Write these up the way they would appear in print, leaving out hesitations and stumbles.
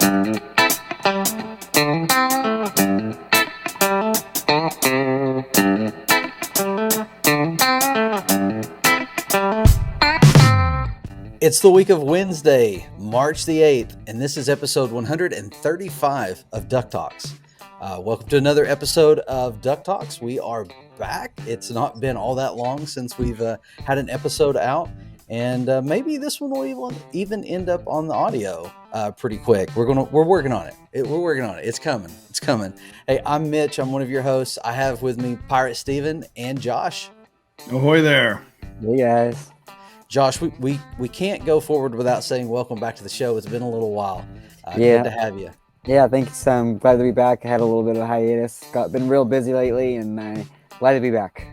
It's the week of Wednesday, March the 8th, and this is episode 135 of DuckTalks. Welcome to another episode of DuckTalks. We are back. It's not been all that long since we've had an episode out, and maybe this one will even end up on the audio pretty quick. We're working on it. We're working on it. It's coming. It's coming. Hey, I'm Mitch. I'm one of your hosts. I have with me Pirate Steven and Josh. Ahoy there. Hey guys. Josh, we can't go forward without saying welcome back to the show. It's been a little while. Yeah. Good to have you. Yeah, thanks. I'm glad to be back. I had a little bit of a hiatus. Been real busy lately, and glad to be back.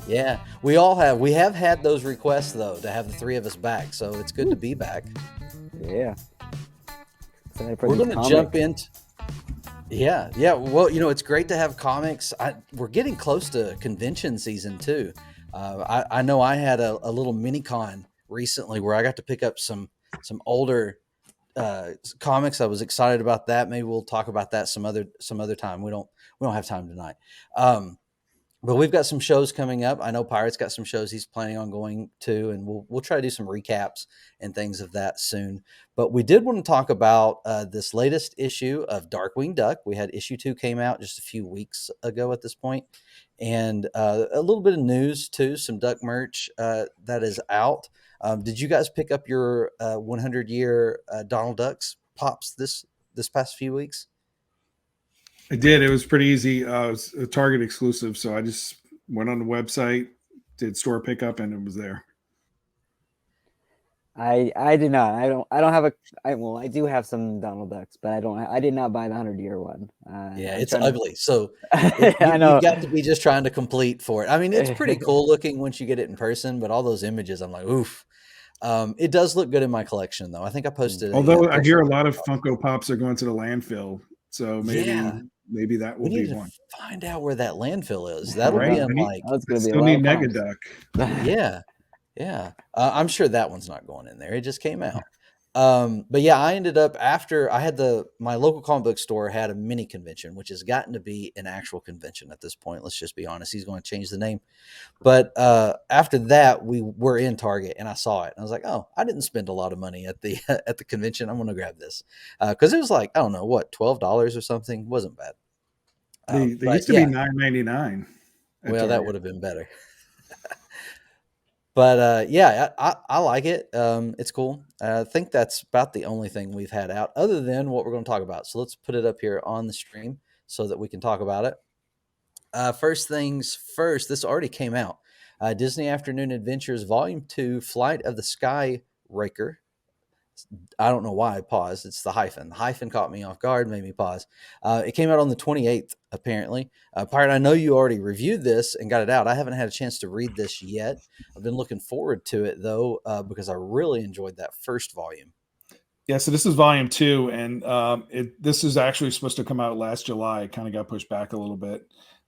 Yeah, we all have. We have had those requests, though, to have the three of us back, so it's good to be back. Yeah. We're going to jump into... Yeah. Well, it's great to have comics. We're getting close to convention season, too. I know I had a little mini con recently where I got to pick up some older comics. I was excited about that. Maybe we'll talk about that some other time. We don't have time tonight. But we've got some shows coming up. I know Pirate's got some shows he's planning on going to, and we'll try to do some recaps and things of that soon. But we did want to talk about this latest issue of Darkwing Duck. We had issue 2 came out just a few weeks ago at this point. And a little bit of news too, some Duck merch that is out. Did you guys pick up your 100-year Donald Ducks pops this past few weeks? I did. It was pretty easy. It was a Target exclusive, so I just went on the website, did store pickup, and it was there. I did not. I don't have I do have some Donald Ducks, but I did not buy the 100-year one. Yeah, it's ugly. So I know you've got to be just trying to complete for it. I mean, it's pretty cool looking once you get it in person, but all those images, I'm like, oof. It does look good in my collection, though. I think I posted. Although I hear a lot of Funko Pops are going to the landfill, so maybe that will be one. Find out where that landfill is. That'll be like. That's going to be still need Mega Duck. Yeah. I'm sure that one's not going in there. It just came out. But yeah, I ended up after I had my local comic book store had a mini convention, which has gotten to be an actual convention at this point. Let's just be honest. He's going to change the name. But after that, we were in Target and I saw it. And I was like, oh, I didn't spend a lot of money at the at the convention. I'm going to grab this. Because it was like, I don't know, what, $12 or something? It wasn't bad. They used to be $9.99. Well, that would have been better. But yeah, I like it. It's cool. I think that's about the only thing we've had out other than what we're going to talk about. So let's put it up here on the stream so that we can talk about it. First things first, this already came out. Disney Afternoon Adventures Volume 2, Flight of the Sky Raker. I don't know why I paused. It's the hyphen. The hyphen caught me off guard, made me pause. It came out on the 28th, apparently. Pirate, I know you already reviewed this and got it out. I haven't had a chance to read this yet. I've been looking forward to it, though, because I really enjoyed that first volume. Yeah, so this is Volume 2, and this is actually supposed to come out last July. It kind of got pushed back a little bit.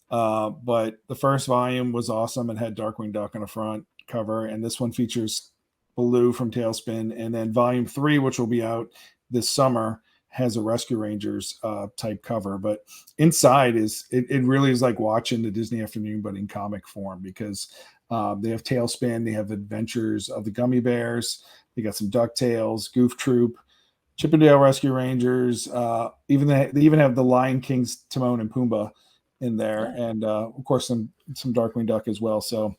But the first volume was awesome. It had Darkwing Duck on the front cover, and this one features Baloo from Tailspin, and then Volume 3, which will be out this summer, has a Rescue Rangers type cover. But inside it really is like watching the Disney Afternoon, but in comic form, because they have Tailspin, they have Adventures of the Gummy Bears, they got some DuckTales, Goof Troop, Chip 'n Dale Rescue Rangers, they even have the Lion King's Timon and Pumbaa in there, and of course some Darkwing Duck as well. So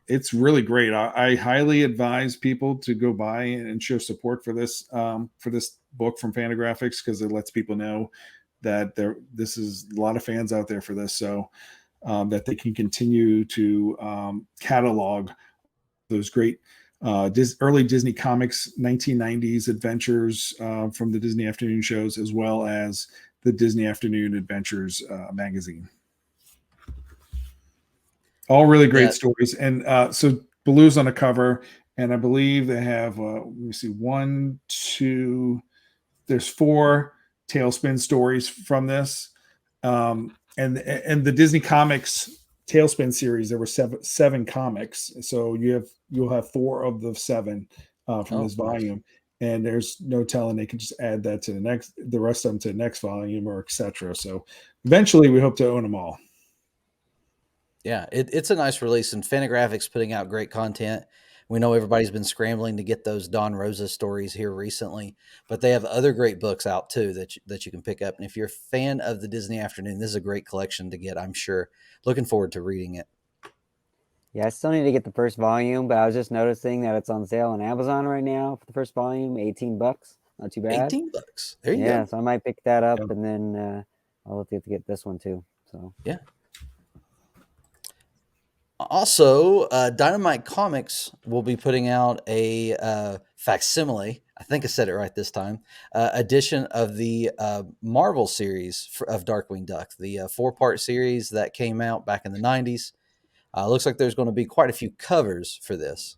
it's really great. I highly advise people to go buy and show support for this book from Fantagraphics, because it lets people know that this is a lot of fans out there for this, so that they can continue to catalog those great early Disney comics, 1990s adventures from the Disney Afternoon shows, as well as the Disney Afternoon Adventures magazine. All really great stories. And so Baloo's on the cover, and I believe they have, let me see, there's 4 Tailspin stories from this. And the Disney Comics Tailspin series, there were seven comics. So you'll have 4 of the 7 from this volume. and there's no telling they can just add that to the rest of them to the next volume or etc. So eventually we hope to own them all. Yeah, it's a nice release, and Fantagraphics putting out great content. We know everybody's been scrambling to get those Don Rosa stories here recently, but they have other great books out too that you can pick up. And if you're a fan of the Disney Afternoon, this is a great collection to get, I'm sure. Looking forward to reading it. Yeah, I still need to get the first volume, but I was just noticing that it's on sale on Amazon right now for the first volume, $18. Not too bad. $18. There you go. Yeah, so I might pick that up, and then I'll have to get this one too. So yeah. Also, Dynamite Comics will be putting out a facsimile, I think I said it right this time, edition of the Marvel series of Darkwing Duck, the 4-part series that came out back in the 90s. Looks like there's going to be quite a few covers for this.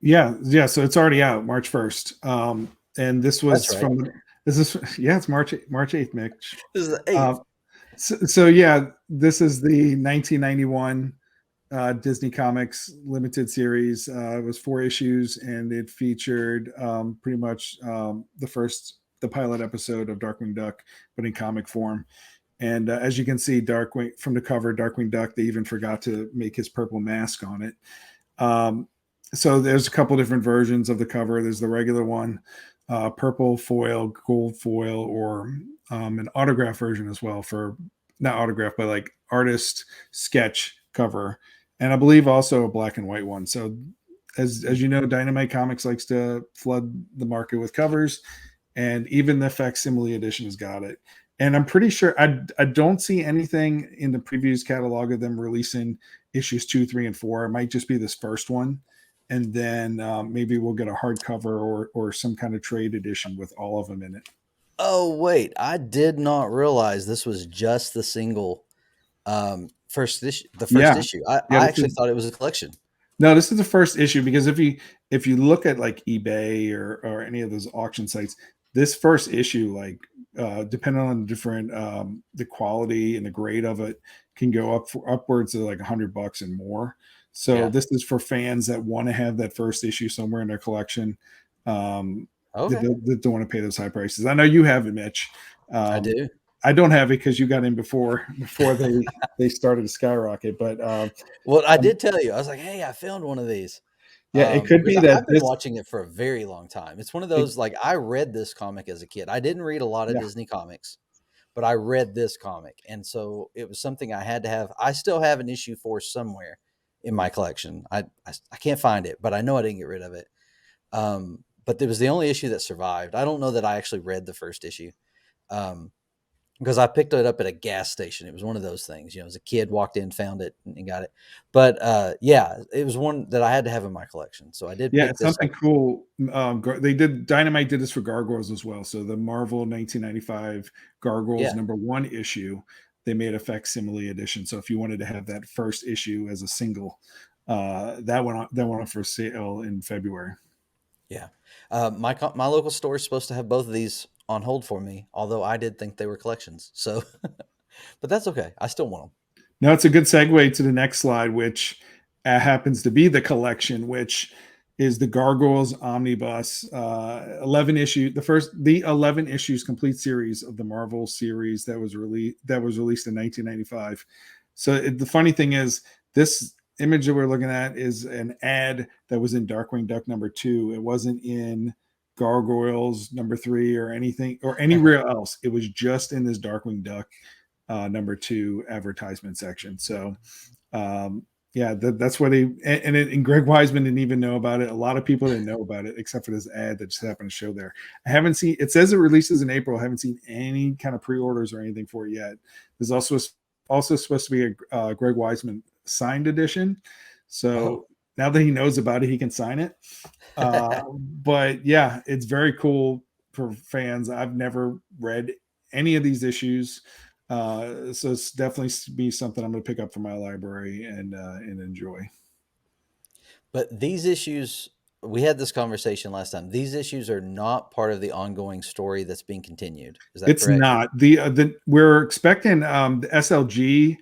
Yeah. So it's already out March 1st. And this was right. It's March 8th, Mitch. This is the 8th. So yeah, this is the 1991 Disney Comics limited series. It was 4 issues, and it featured pretty much the pilot episode of Darkwing Duck, but in comic form. And as you can see, Darkwing from the cover, Darkwing Duck, they even forgot to make his purple mask on it. So there's a couple different versions of the cover. There's the regular one, purple foil, gold foil, or an autograph version as well, for not autograph, but like artist sketch cover. And I believe also a black and white one. So as you know, Dynamite Comics likes to flood the market with covers, and even the facsimile edition has got it. And I'm pretty sure I don't see anything in the previews catalog of them releasing issues 2, 3, and 4. It might just be this first one. And then maybe we'll get a hardcover or some kind of trade edition with all of them in it. Oh, wait. I did not realize this was just the single first issue. I actually thought it was a collection. No, this is the first issue, because if you look at like eBay or any of those auction sites, this first issue, like depending on the different the quality and the grade of it, can go upwards of like $100 and more. So this is for fans that want to have that first issue somewhere in their collection. That don't want to pay those high prices. I know you have it, Mitch. I do. I don't have it because you got in before they started to skyrocket. But well, I did tell you. I was like, hey, I found one of these. Yeah, it could be that I've been watching it for a very long time. It's one of those, like, I read this comic as a kid. I didn't read a lot of Disney comics, but I read this comic. And so it was something I had to have. I still have an issue 4 somewhere in my collection. I can't find it, but I know I didn't get rid of it. But it was the only issue that survived. I don't know that I actually read the first issue. Because I picked it up at a gas station. It was one of those things, as a kid, walked in, found it, and got it. But it was one that I had to have in my collection. So I did. Yeah, it's something cool. Dynamite did this for Gargoyles as well. So the Marvel 1995 Gargoyles #1 issue, they made a facsimile edition. So if you wanted to have that first issue as a single, that went on for sale in February. Yeah, my local store is supposed to have both of these on hold for me, although I did think they were collections. So, but that's okay. I still want them. Now it's a good segue to the next slide, which happens to be the collection, which is the Gargoyles omnibus, 11 issue, the 11 issues complete series of the Marvel series that was released in 1995. So the funny thing is, this image that we're looking at is an ad that was in Darkwing Duck #2. It wasn't in Gargoyles #3 or anything or anywhere else. It was just in this Darkwing Duck #2 advertisement section. So that's what and Greg Weisman didn't even know about it. A lot of people didn't know about it except for this ad that just happened to show there. I haven't seen, it says it releases in April. I haven't seen any kind of pre-orders or anything for it yet. There's also supposed to be a Greg Weisman signed edition. So now that he knows about it, he can sign it. But yeah, it's very cool for fans. I've never read any of these issues. So it's definitely be something I'm going to pick up from my library and enjoy. But these issues, we had this conversation last time. These issues are not part of the ongoing story that's being continued. Is that correct? It's not. We're expecting the SLG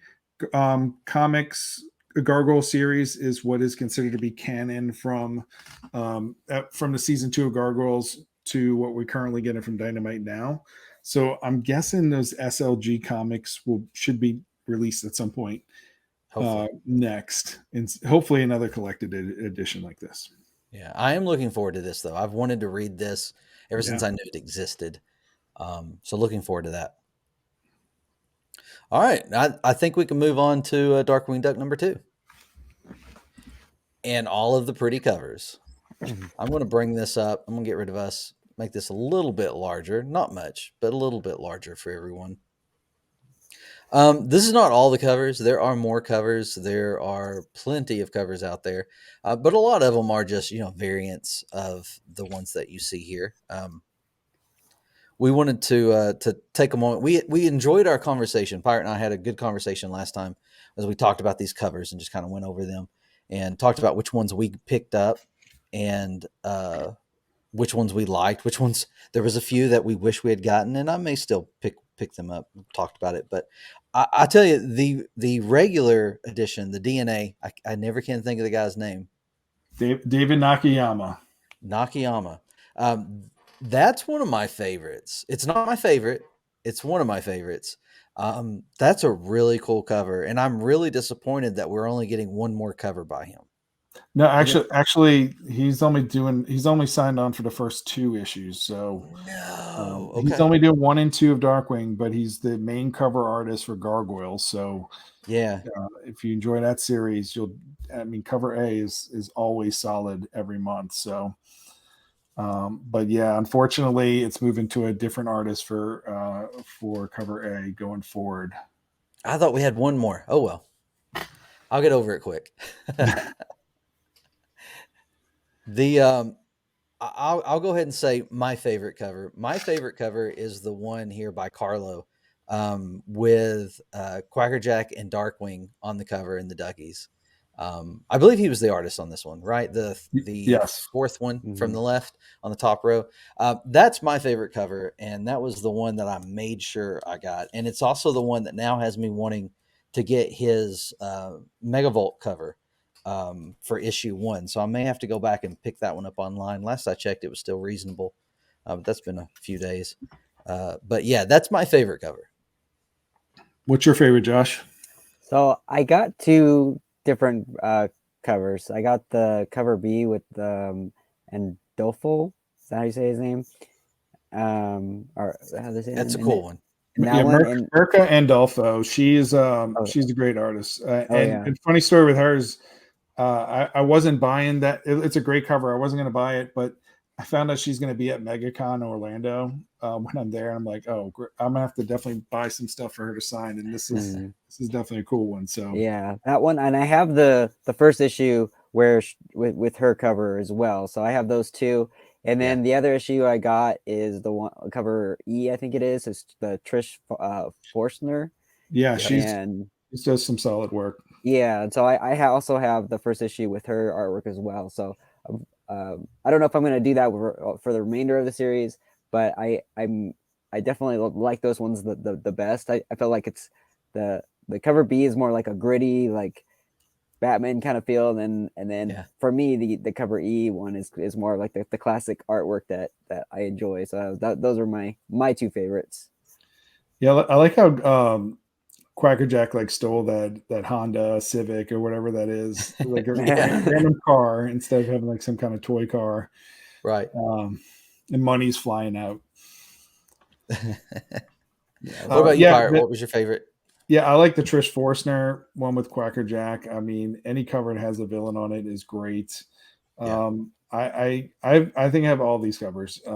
comics Gargoyle series is what is considered to be canon from the season 2 of Gargoyles to what we're currently getting from Dynamite now. So I'm guessing those SLG comics should be released at some point next, and hopefully another collected edition like this. Yeah, I am looking forward to this, though. I've wanted to read this ever since I knew it existed. So looking forward to that. All right, I think we can move on to Darkwing Duck number 2. And all of the pretty covers. I'm going to bring this up. I'm going to get rid of us, make this a little bit larger. Not much, but a little bit larger for everyone. This is not all the covers. There are more covers. There are plenty of covers out there. But a lot of them are just, variants of the ones that you see here. We wanted to take a moment. We enjoyed our conversation. Pirate and I had a good conversation last time as we talked about these covers and just kind of went over them and talked about which ones we picked up and which ones we liked, which ones there was a few that we wish we had gotten, and I may still pick them up. We've talked about it, but I tell you, the regular edition, the DNA, I never can think of the guy's name. David Nakayama. That's one of my favorites. It's not my favorite. It's one of my favorites. That's a really cool cover, and I'm really disappointed that we're only getting one more cover by him. No, actually, he's only signed on for the first 2 issues. So he's only doing 1 and 2 of Darkwing, but he's the main cover artist for Gargoyles. So yeah, if you enjoy that series, cover A is always solid every month. So, but yeah, unfortunately, it's moving to a different artist for cover A going forward. I thought we had one more. Oh well, I'll get over it quick. I'll go ahead and say my favorite cover. My favorite cover is the one here by Carlo, with Quackerjack and Darkwing on the cover and the Duckies. I believe he was the artist on this one, right? The yes. fourth one from the left on the top row. That's my favorite cover, and that was the one that I made sure I got. And it's also the one that now has me wanting to get his Megavolt cover for issue 1. So I may have to go back and pick that one up online. Last I checked, it was still reasonable. But that's been a few days. But yeah, that's my favorite cover. What's your favorite, Josh? So I got 2 different covers. I got the cover B with Andolfo. Is that how you say his name? Or how they say that's a cool one. Mirka Andolfo. She's a great artist. And funny story with her is I wasn't buying that. It's a great cover. I wasn't going to buy it, but I found out she's going to be at MegaCon Orlando when I'm there. And I'm like, oh, I'm gonna have to definitely buy some stuff for her to sign. And this is definitely a cool one. So yeah, that one. And I have the first issue where with her cover as well. So I have those 2. And then the other issue I got is the one cover E, I think it is. It's the Trish Forstner. Yeah, she does some solid work. Yeah, and so I also have the first issue with her artwork as well. So I don't know if I'm going to do that for the remainder of the series, but I definitely like those ones the best. I feel like it's the cover B is more like a gritty, like Batman kind of feel, and then for me the cover E one is more like the classic artwork that I enjoy. So those are my 2 favorites. Yeah, I like how Quackerjack stole that Honda Civic or whatever that is, like a random car instead of having some kind of toy car, right? And money's flying out. What about you, Pirate? What was your favorite? Yeah, I like the Trish Forstner one with Quackerjack. I mean, any cover that has a villain on it is great. I think I have all these covers. I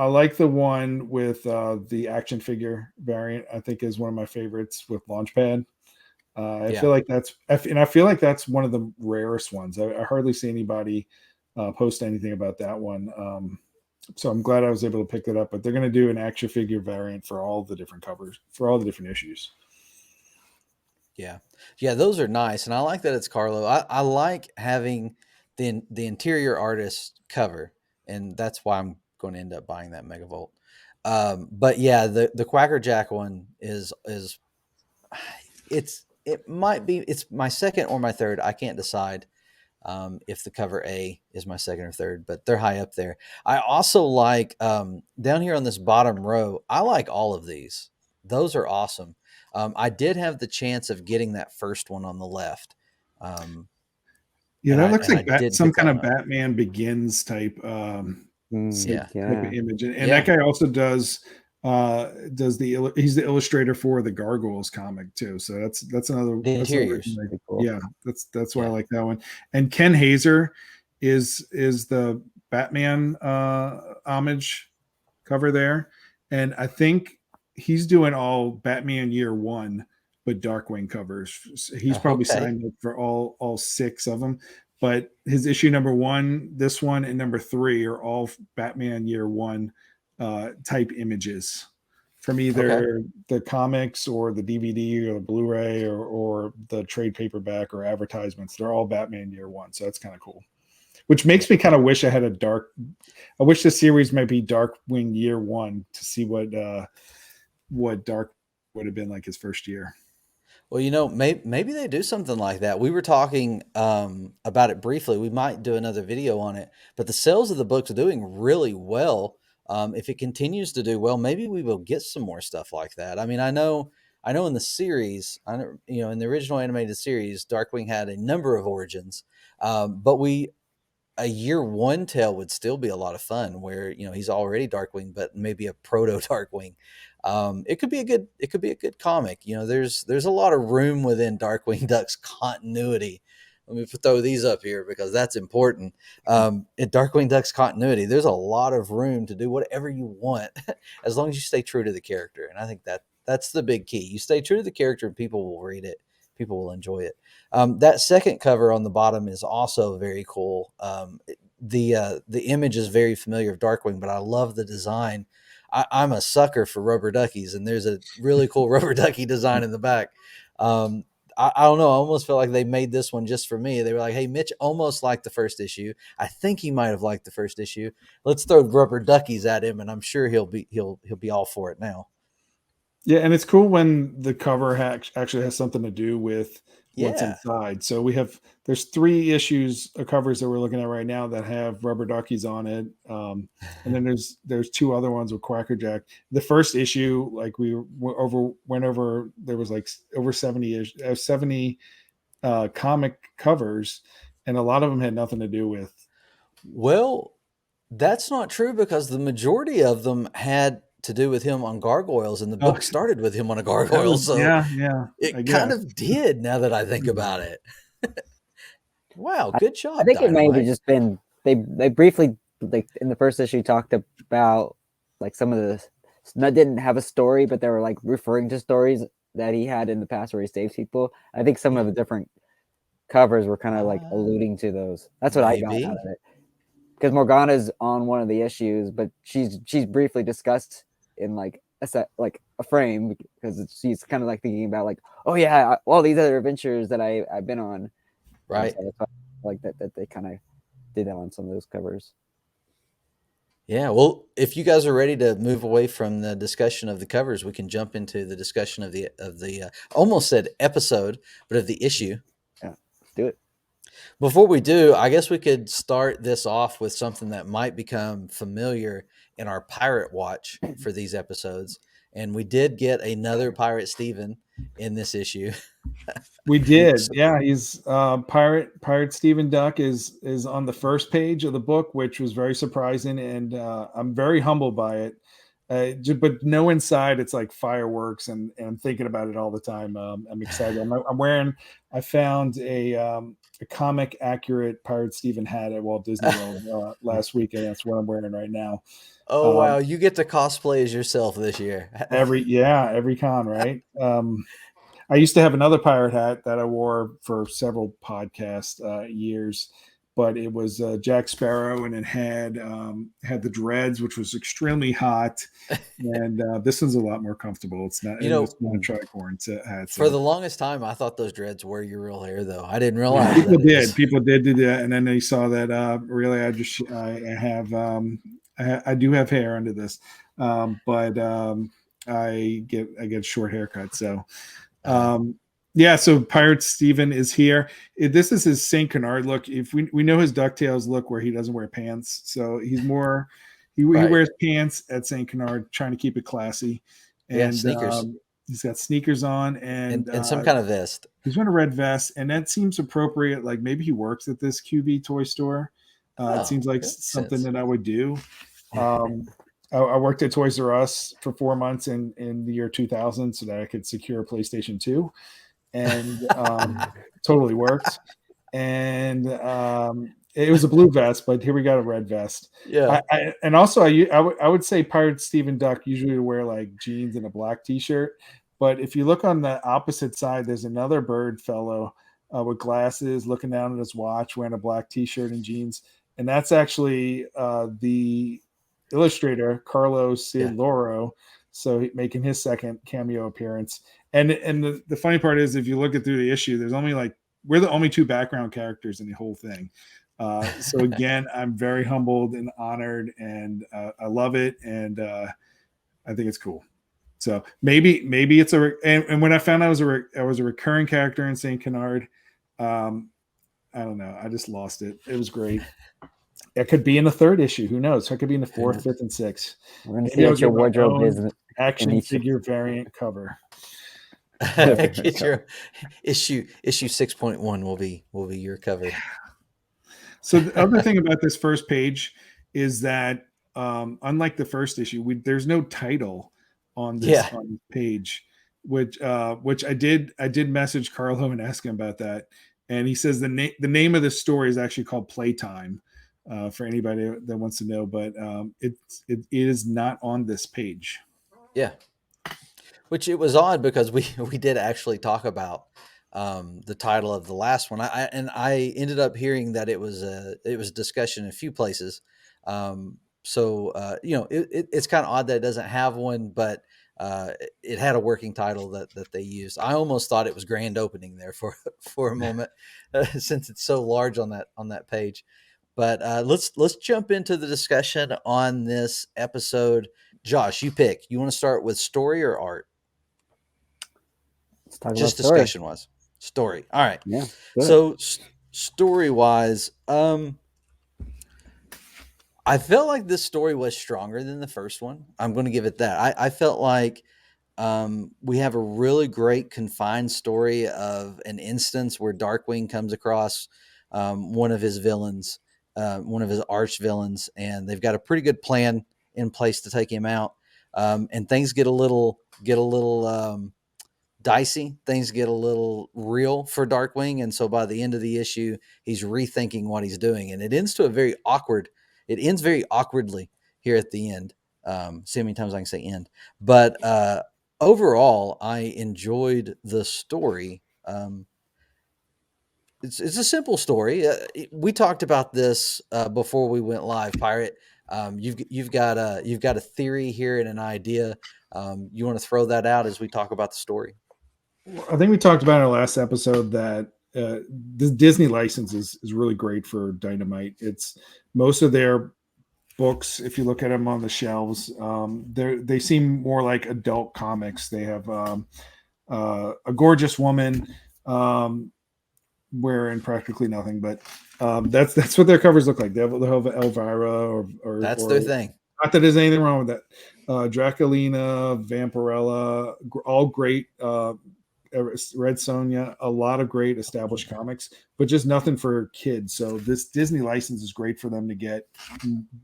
like the one with the action figure variant. I think is one of my favorites with Launchpad. I feel like that's one of the rarest ones. I hardly see anybody post anything about that one. So I'm glad I was able to pick that up. But they're going to do an action figure variant for all the different covers, for all the different issues. Yeah, those are nice, and I like that it's Carlo. I like having the interior artist cover, and that's why I'm going to end up buying that Megavolt. But yeah, the Quackerjack one is it might be it's my second or my third. I can't decide if the cover A is my second or third, but they're high up there. I also like down here on this bottom row. I like all of these. Those are awesome. I did have the chance of getting that first one on the left. Yeah, that looks like didn't some pick that kind of one up. Batman Begins type Yeah. type of image, and Yeah. that guy also does he's the illustrator for the Gargoyles comic too. So that's another The interiors. Cool. yeah, that's why I like that one. And Ken Hazer is the Batman homage cover there, and I think he's doing all Batman Year One, but Darkwing covers. He's probably Okay. signed up for all 6 of them. But his issue number 1, this one, and number 3 are all Batman Year One type images from either the comics or the DVD or the Blu-ray or the trade paperback or advertisements. They're all Batman Year One, so that's kind of cool. Which makes me kind of wish I had I wish the series might be Darkwing Year One to see what Dark would have been like his first year. Well, maybe they do something like that. We were talking about it briefly. We might do another video on it, but the sales of the books are doing really well. If it continues to do well, maybe we will get some more stuff like that. I mean, I know in the series, in the original animated series, Darkwing had a number of origins, but a year one tale would still be a lot of fun where, he's already Darkwing, but maybe a proto Darkwing. It could be a good comic. There's a lot of room within Darkwing Duck's continuity. Let me throw these up here because that's important. In Darkwing Duck's continuity, there's a lot of room to do whatever you want as long as you stay true to the character. And I think that's the big key. You stay true to the character and people will read it. People will enjoy it. That second cover on the bottom is also very cool. The image is very familiar of Darkwing, but I love the design. I'm a sucker for rubber duckies, and there's a really cool rubber ducky design in the back. I don't know. I almost feel like they made this one just for me. They were like, "Hey, Mitch almost liked the first issue. I think he might have liked the first issue. Let's throw rubber duckies at him, and I'm sure he'll be all for it now." Yeah, and it's cool when the cover actually has something to do with what's Yeah. inside. So there's 3 issues of covers that we're looking at right now that have rubber duckies on it, and then there's 2 other ones with Quackerjack. The first issue, like we went over, there was like over 70 comic covers, and a lot of them had nothing to do with. Well, that's not true because the majority of them had to do with him on Gargoyles, and the book started with him on a gargoyle. So yeah, it kind of did. Now that I think about it, wow, good job. I think Dynamite. It may have just been they briefly, like in the first issue, talked about like some of the that didn't have a story, but they were like referring to stories that he had in the past where he saves people. I think some of the different covers were kind of like alluding to those. That's what I got out of it. Because Morgana's on one of the issues, but she's briefly discussed in like a frame because she's kind of like thinking about like, oh yeah, all these other adventures that I've been on, right? So like that they kind of did that on some of those covers. Yeah, well, if you guys are ready to move away from the discussion of the covers, we can jump into the discussion of the almost said episode, but of the issue. Yeah, let's do it. Before we do, I guess we could start this off with something that might become familiar in our pirate watch for these episodes. And we did get another Pirate Steven in this issue. We did. Yeah, he's Pirate Steven Duck is on the first page of the book, which was very surprising, and I'm very humbled by it. But no inside, it's like fireworks, and I'm thinking about it all the time. I'm excited. I found a comic accurate Pirate Steven hat at Walt Disney World last week, and that's what I'm wearing right now. Oh wow, you get to cosplay as yourself this year. every con, right? I used to have another pirate hat that I wore for several podcast years, but it was Jack Sparrow, and it had the dreads, which was extremely hot. And this one's a lot more comfortable. It's not, it's not a tricorn hat. So. For the longest time, I thought those dreads were your real hair, though. I didn't realize people did do that, and then they saw that. Really, I do have hair under this, but I get short haircut, so. Yeah, so Pirate Steven is here. This is his Saint Canard look. If we know his DuckTales look where he doesn't wear pants, so he's more he wears pants at Saint Canard, trying to keep it classy. And sneakers. He's got sneakers on and some kind of vest. He's wearing a red vest, and that seems appropriate. Like maybe he works at this QB toy store. It seems like something that I would do. I worked at Toys R Us for 4 months in the year 2000 so that I could secure a PlayStation 2. And totally worked. And it was a blue vest, but here we got a red vest. Yeah. And also I would say Pirate Steven Duck usually wear like jeans and a black t-shirt. But if you look on the opposite side, there's another bird fellow with glasses looking down at his watch, wearing a black t-shirt and jeans. And that's actually the illustrator, Carlos Loro. So making his second cameo appearance. And the funny part is, if you look at through the issue, there's only we're the only two background characters in the whole thing. So again, I'm very humbled and honored, and I love it, and I think it's cool. So maybe it's and when I found I was a recurring character in Saint Canard, I don't know, I just lost it. It was great. It could be in the third issue. Who knows? It could be in the fourth, fifth, and sixth. We're going to see what your wardrobe is. Action figure variant cover. Get your issue 6.1 will be your cover. So the other thing about this first page is that unlike the first issue, there's no title on this page, which I did message Carlo and ask him about that, and he says the name of the story is actually called Playtime. For anybody that wants to know, but it is not on this page. Yeah, which it was odd because we did actually talk about the title of the last one. I ended up hearing that it was a discussion in a few places. So it's kind of odd that it doesn't have one, but it had a working title that they used. I almost thought it was Grand Opening there for a moment, since it's so large on that page. But let's jump into the discussion on this episode. Josh, you pick. You want to start with story or art? Let's talk just about discussion wise. Story. All right. Yeah. So story wise, I felt like this story was stronger than the first one. I'm going to give it that. I felt like we have a really great confined story of an instance where Darkwing comes across one of his villains. One of his arch villains, and they've got a pretty good plan in place to take him out. And things get a little dicey. Things get a little real for Darkwing, and so by the end of the issue, he's rethinking what he's doing, and it ends very awkwardly here at the end. See how many times I can say end, but overall, I enjoyed the story. It's a simple story. We talked about this before we went live, Pirate. You've got a theory here and an idea. You want to throw that out as we talk about the story? I think we talked about in our last episode that the Disney license is really great for Dynamite. It's most of their books, if you look at them on the shelves, they seem more like adult comics. They have a gorgeous woman wearing practically nothing, but that's what their covers look like. They'll have Elvira or that's their thing. Not that there's anything wrong with that. Draculina, Vampirella, all great. Red Sonja, a lot of great established comics, but just nothing for kids. So this Disney license is great for them to get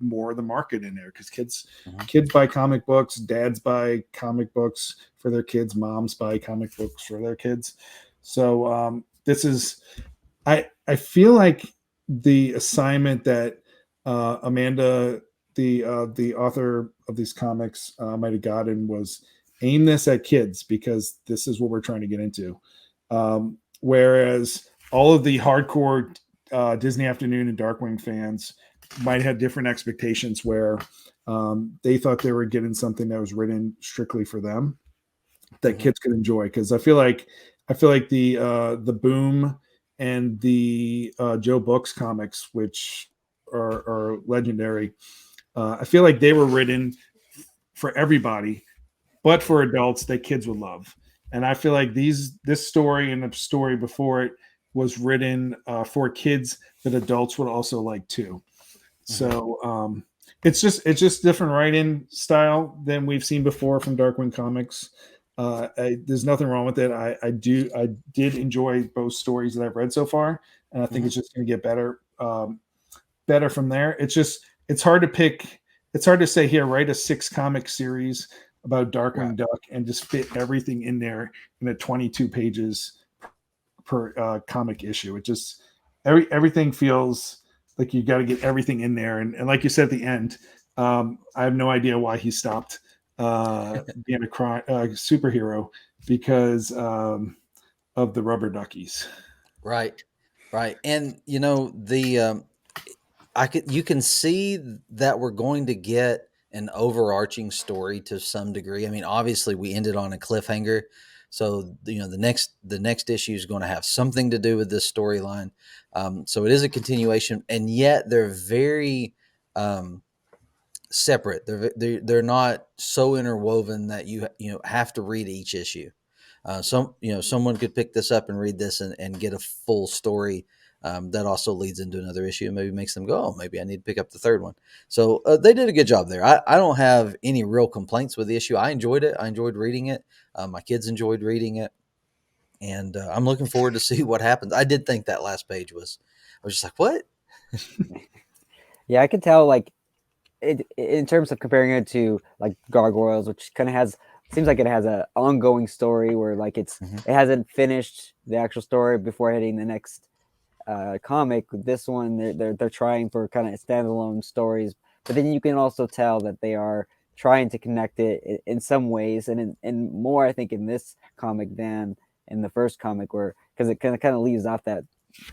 more of the market in there, because kids buy comic books, dads buy comic books for their kids, moms buy comic books for their kids. So this is, I feel like the assignment that Amanda, the author of these comics, might have gotten was aim this at kids, because this is what we're trying to get into. Whereas all of the hardcore Disney Afternoon and Darkwing fans might have different expectations, where they thought they were getting something that was written strictly for them that kids could enjoy. Because I feel like the Boom and the Joe Books comics, which are legendary, I feel like they were written for everybody, but for adults that kids would love. and I feel like this story and the story before it was written for kids that adults would also like too. So it's just different writing style than we've seen before from Darkwing Comics. There's nothing wrong with it. I did enjoy both stories that I've read so far, and I think it's just going to get better better from there. It's hard to pick. It's hard to say here, write a 6-comic series about Darkwing Duck and just fit everything in there in a 22 pages per comic issue. It just everything feels like you got to get everything in there. And like you said at the end, I have no idea why he stopped being a superhero because of the rubber duckies. Right. And you know, you can see that we're going to get an overarching story to some degree. I mean, obviously we ended on a cliffhanger, so you know the next issue is going to have something to do with this storyline. So it is a continuation, and yet they're very separate. They're not so interwoven that you have to read each issue. Someone could pick this up and read this and get a full story. That also leads into another issue and maybe makes them go, oh, maybe I need to pick up the third one. So they did a good job there. I don't have any real complaints with the issue. I enjoyed it. I enjoyed reading it. My kids enjoyed reading it. And I'm looking forward to see what happens. I did think that last page I was just like, what? Yeah, I could tell, like, in terms of comparing it to like Gargoyles, which kind of seems like it has an ongoing story where like it hasn't finished the actual story before hitting the next comic. This one, they're trying for kind of standalone stories, but then you can also tell that they are trying to connect it in some ways, and more I think in this comic than in the first comic, where because it kind of leaves off that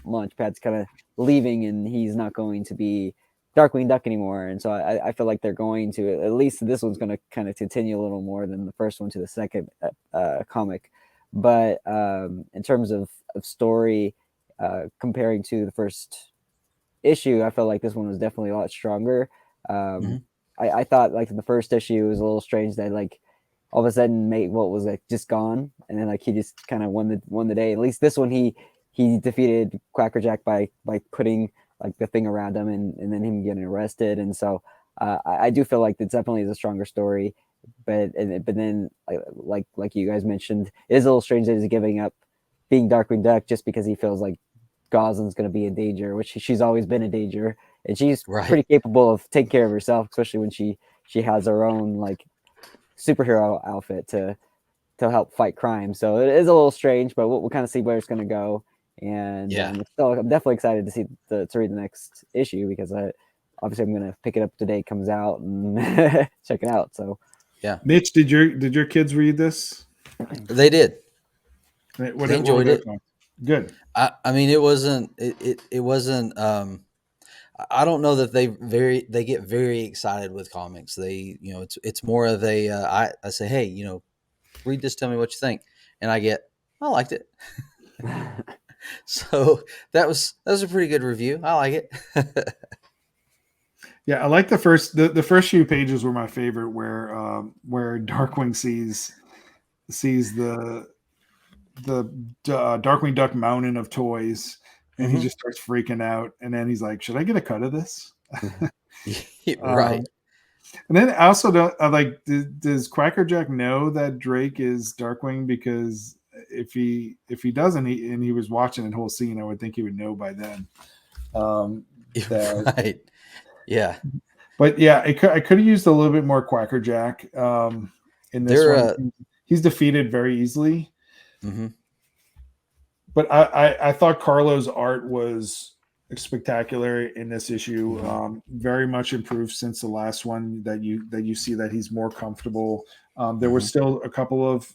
Launchpad's kind of leaving and he's not going to be Darkwing Duck anymore, and so I feel like they're going to, at least this one's going to kind of continue a little more than the first one to the second comic. But in terms of story, comparing to the first issue, I felt like this one was definitely a lot stronger. I thought like in the first issue it was a little strange that like all of a sudden What was like just gone, and then like he just kind of won the day. At least this one he defeated Quackerjack by putting like the thing around him and then him getting arrested. And so I do feel like it definitely is a stronger story, but then like you guys mentioned, it is a little strange that he's giving up being Darkwing Duck just because he feels like Gosalyn's going to be in danger, which she's always been in danger, and she's pretty capable of taking care of herself, especially when she has her own like superhero outfit to help fight crime. So it is a little strange, but we'll kind of see where it's going to go. And I'm definitely excited to see to read the next issue, because obviously I'm going to pick it up today it comes out and check it out. So yeah. Mitch, did your kids read this? They did. They enjoyed it. Good. I mean, it wasn't. It wasn't. I don't know that they get very excited with comics. It's more of a. I say, hey, read this. Tell me what you think, and I liked it. So that was a pretty good review. I like it. Yeah, I like the first few pages were my favorite, where Darkwing sees the Darkwing Duck mountain of toys, and he just starts freaking out, and then he's like, should I get a cut of this? Right. And then I also don't does Quackerjack know that Drake is Darkwing? Because if he doesn't, and he was watching the whole scene, I would think he would know by then. Right. Yeah. But yeah, I could have used a little bit more Quackerjack in this one. He's defeated very easily. But I thought Carlo's art was spectacular in this issue. Very much improved since the last one. That you see that he's more comfortable. There were still a couple of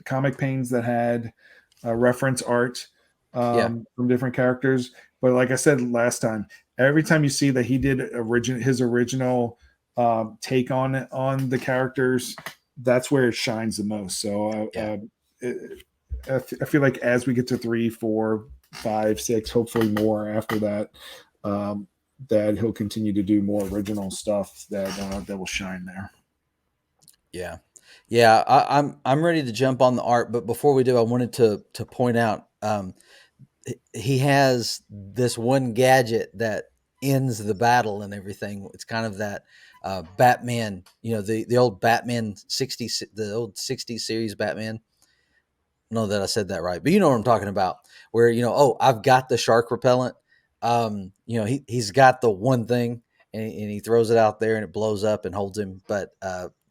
comic panes that had reference art from different characters. But like I said last time, every time you see that he did his original take on the characters, that's where it shines the most. So I feel like as we get to 3, 4, 5, 6, hopefully more after that, that he'll continue to do more original stuff that will shine there. Yeah. Yeah, I'm ready to jump on the art, but before we do, I wanted to point out he has this one gadget that ends the battle and everything. It's kind of that Batman, the old Batman 60, the old 60s series Batman. Know that I said that right, but you know what I'm talking about. Where oh, I've got the shark repellent. He's got the one thing, and he throws it out there, and it blows up and holds him. But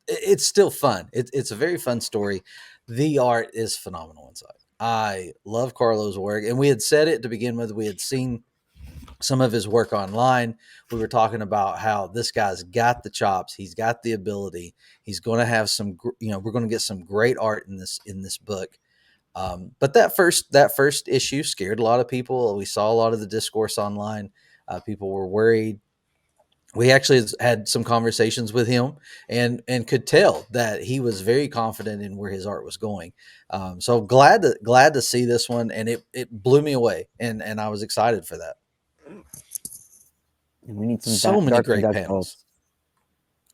it's still fun. It's a very fun story. The art is phenomenal inside. I love Carlo's work, and we had said it to begin with. We had seen some of his work online. We were talking about how this guy's got the chops. He's got the ability. He's going to have some. We're going to get some great art in this book. But that first issue scared a lot of people. We saw a lot of the discourse online. People were worried. We actually had some conversations with him and could tell that he was very confident in where his art was going. So glad to see this one, and it blew me away, and I was excited for that. And we need some so many great Duck panels. dolls.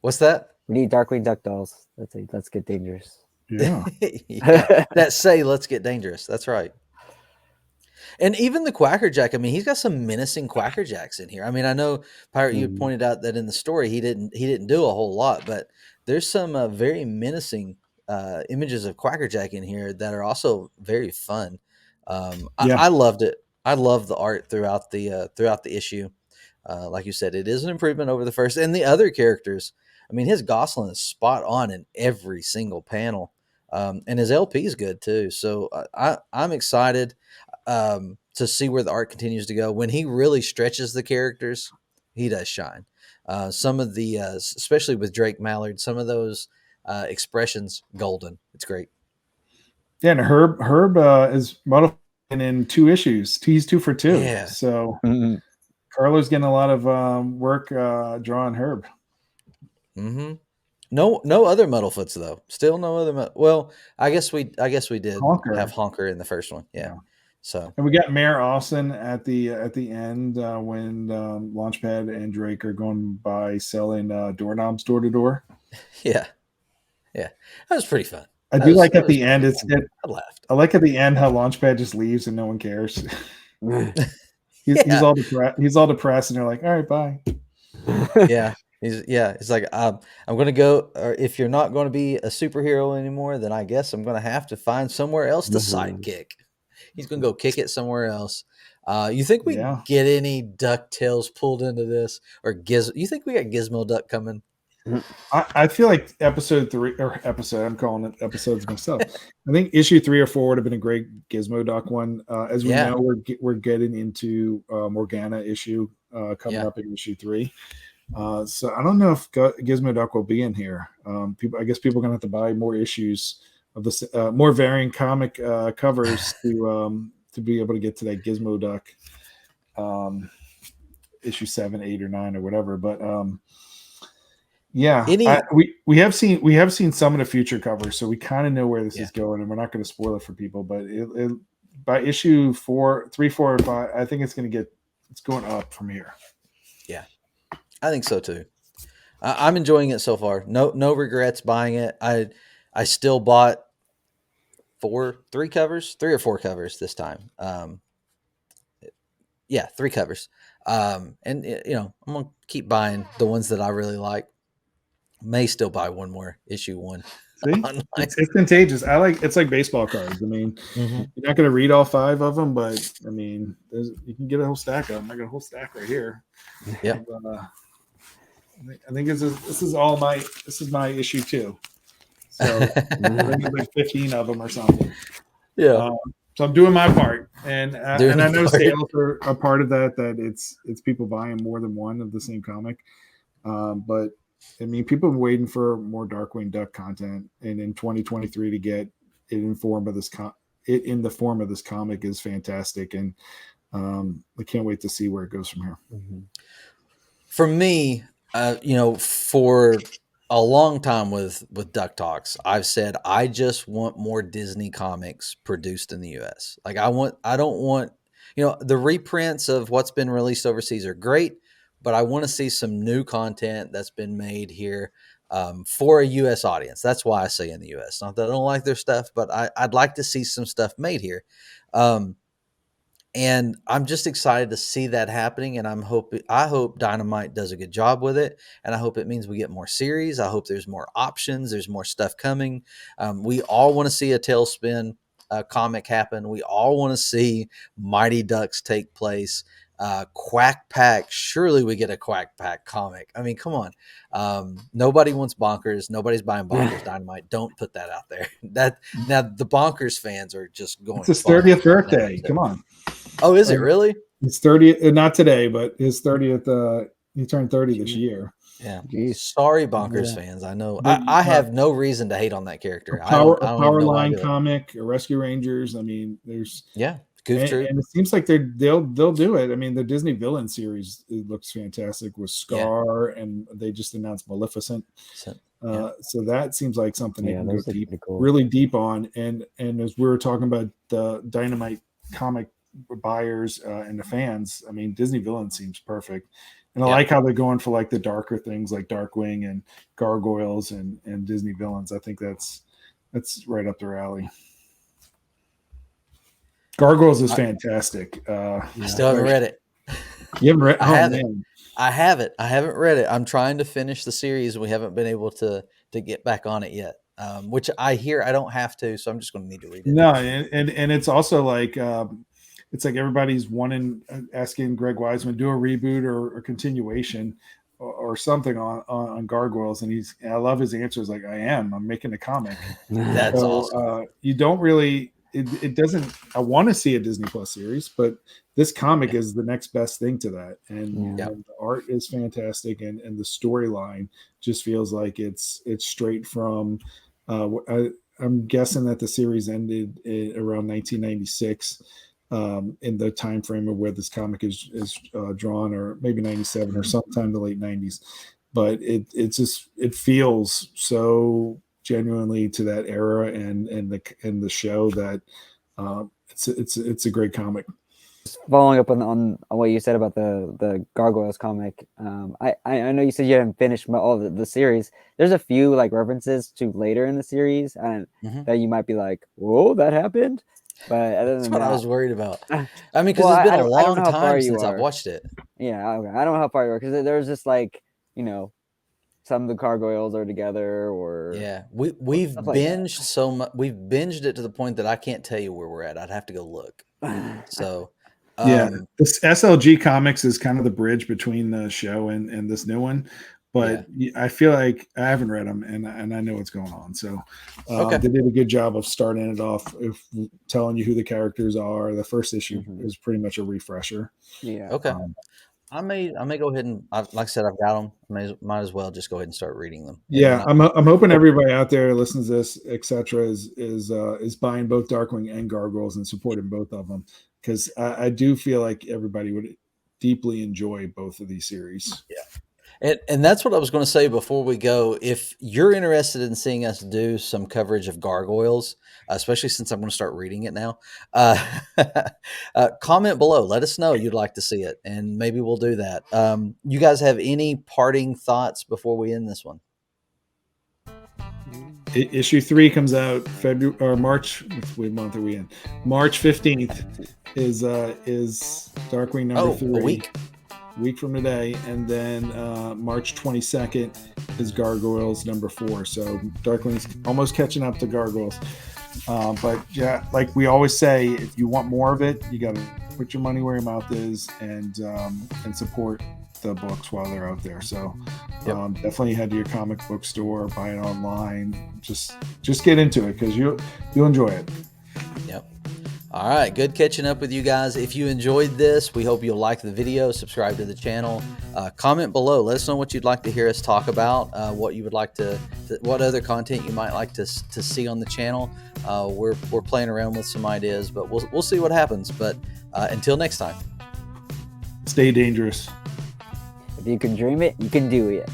What's that? We need Darkwing Duck dolls. Let's get dangerous. Yeah. Yeah, that say let's get dangerous. That's right. And even the Quackerjack, I mean, he's got some menacing Quackerjacks in here. I mean, I know Pirate, you pointed out that in the story he didn't do a whole lot, but there's some very menacing images of Quackerjack in here that are also very fun. I loved it. I love the art throughout the issue. Like you said, it is an improvement over the first, and the other characters. I mean, his Gosling is spot on in every single panel, and his LP is good too. So I'm excited to see where the art continues to go. When he really stretches the characters, he does shine. Some of the, especially with Drake Mallard, some of those expressions, golden. It's great. Yeah, and Herb is modified in 2 issues. He's 2 for 2. Yeah. So Carlo's getting a lot of work drawing Herb. Mm-hmm. No other Muddlefoots though. Still no other. Well, I guess we did have Honker in the first one. Yeah. So and we got Mayor Austin at the end when Launchpad and Drake are going by selling doorknobs door to door. Yeah, that was pretty fun. I do like at the end. I laughed. I like at the end how Launchpad just leaves and no one cares. He's all depressed. He's all depressed, and they're like, "All right, bye." Yeah. It's like I'm going to go. Or if you're not going to be a superhero anymore, then I guess I'm going to have to find somewhere else to sidekick. He's going to go kick it somewhere else. You think we get any DuckTales pulled into this, or you think we got Gizmo Duck coming? I feel like episode 3 or episode. I'm calling it episodes myself. I think issue 3 or 4 would have been a great Gizmo Duck one. As we know, we're getting into Morgana issue coming up in issue 3. So I don't know if Gizmo Duck will be in here. I guess people are gonna have to buy more issues of the more varying comic covers to be able to get to that Gizmo Duck issue 7, 8, or 9 or whatever. But we have seen some of the future covers, so we kind of know where this is going, and we're not going to spoil it for people. But by issue 4, 3, 4, or 5, I think it's going up from here. Yeah. I think so too. I'm enjoying it so far. No regrets buying it. I still bought 3 or 4 covers this time. 3 covers. And I'm gonna keep buying the ones that I really like. May still buy one more issue 1. See, it's contagious. It's like baseball cards. I mean, you're not going to read all 5 of them, but I mean, you can get a whole stack of them. I got a whole stack right here. Yeah. I think this is my issue 2. So I think it's like 15 of them or something. Yeah. So I'm doing my part, and I know sales are a part of that. That it's people buying more than one of the same comic, but I mean, people are waiting for more Darkwing Duck content, and in 2023 to get it in form of this in the form of this comic is fantastic, and I can't wait to see where it goes from here. For me, for a long time with DuckTalks, I've said I just want more Disney comics produced in the U.S. Like I don't want, the reprints of what's been released overseas are great, but I want to see some new content that's been made here. for a U.S. audience. That's why I say in the U.S. Not that I don't like their stuff, but I'd like to see some stuff made here. And I'm just excited to see that happening. And I hope Dynamite does a good job with it. And I hope it means we get more series. I hope there's more options. There's more stuff coming. We all want to see a Tailspin comic happen. We all want to see Mighty Ducks take place. Quack Pack. Surely we get a Quack Pack comic. I mean, come on. Nobody wants Bonkers. Nobody's buying Bonkers Dynamite. Don't put that out there. Now the Bonkers fans are just going. It's his 30th birthday. Come on. Oh, is it really? It's 30th, not today, but his 30th. He turned 30 this year. Yeah. Sorry, Bonkers fans. I know. I have no reason to hate on that character. A Power Line comic, a Rescue Rangers. I mean, there's Goof Troop. And it seems like they'll do it. I mean, the Disney villain series, it looks fantastic with Scar, and they just announced Maleficent. So that seems like something they can go really deep on. And as we were talking about the Dynamite comic buyers and the fans, I mean, Disney villain seems perfect. And I like how they're going for like the darker things like Darkwing and Gargoyles and Disney villains. I think that's right up their alley. Gargoyles is fantastic. I still haven't read it. You haven't read it? I haven't. I haven't read it. I'm trying to finish the series. We haven't been able to get back on it yet. Which I hear I don't have to, so I'm just going to need to read it. No, and it's also like it's like everybody's asking Greg Weisman do a reboot or continuation or something on Gargoyles, and I love his answers. Like, I'm making a comic. That's awesome. You don't really. It doesn't. I want to see a Disney Plus series, but this comic is the next best thing to that, and the art is fantastic, and the storyline just feels like it's straight from. I'm guessing that the series ended around 1996, in the time frame of where this comic is drawn, or maybe 97 or sometime in the late 90s. But it feels so genuinely to that era and the show that it's a great comic. Following up on what you said about the Gargoyles comic, I know you said you haven't finished all the series. There's a few like references to later in the series and that you might be like, whoa, that happened. But other than that's what I was worried about. I mean, because it's been a long time since I've watched it. Yeah, okay. I don't know how far you are, because there's just like, some of the Gargoyles are together, or we've binged so much. We've binged it to the point that I can't tell you where we're at. I'd have to go look. So this SLG Comics is kind of the bridge between the show and this new one. But I feel like I haven't read them, and I know what's going on. So they did a good job of starting it off, telling you who the characters are. The first issue is pretty much a refresher. Yeah. Okay. I may go ahead and, like I said, I've got them. Might as well just go ahead and start reading them. Yeah, I'm hoping everybody out there who listens to this, etc., is buying both Darkwing and Gargoyles and supporting both of them, because I do feel like everybody would deeply enjoy both of these series. Yeah. And that's what I was going to say before we go. If you're interested in seeing us do some coverage of Gargoyles, especially since I'm going to start reading it now, comment below. Let us know you'd like to see it, and maybe we'll do that. You guys have any parting thoughts before we end this one? Issue 3 comes out February or March. What month are we in? March 15th is Darkwing number 3. A week from today, and then March 22nd is Gargoyles number 4. So Darkwing's almost catching up to Gargoyles. But yeah, like we always say, if you want more of it, you got to put your money where your mouth is and support the books while they're out there. So definitely head to your comic book store, buy it online. Just get into it, because you'll enjoy it. Yep. All right, good catching up with you guys. If you enjoyed this, we hope you'll like the video, subscribe to the channel, comment below. Let us know what you'd like to hear us talk about, what you would like what other content you might like to see on the channel. We're playing around with some ideas, but we'll see what happens. But until next time, stay dangerous. If you can dream it, you can do it.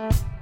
Bye.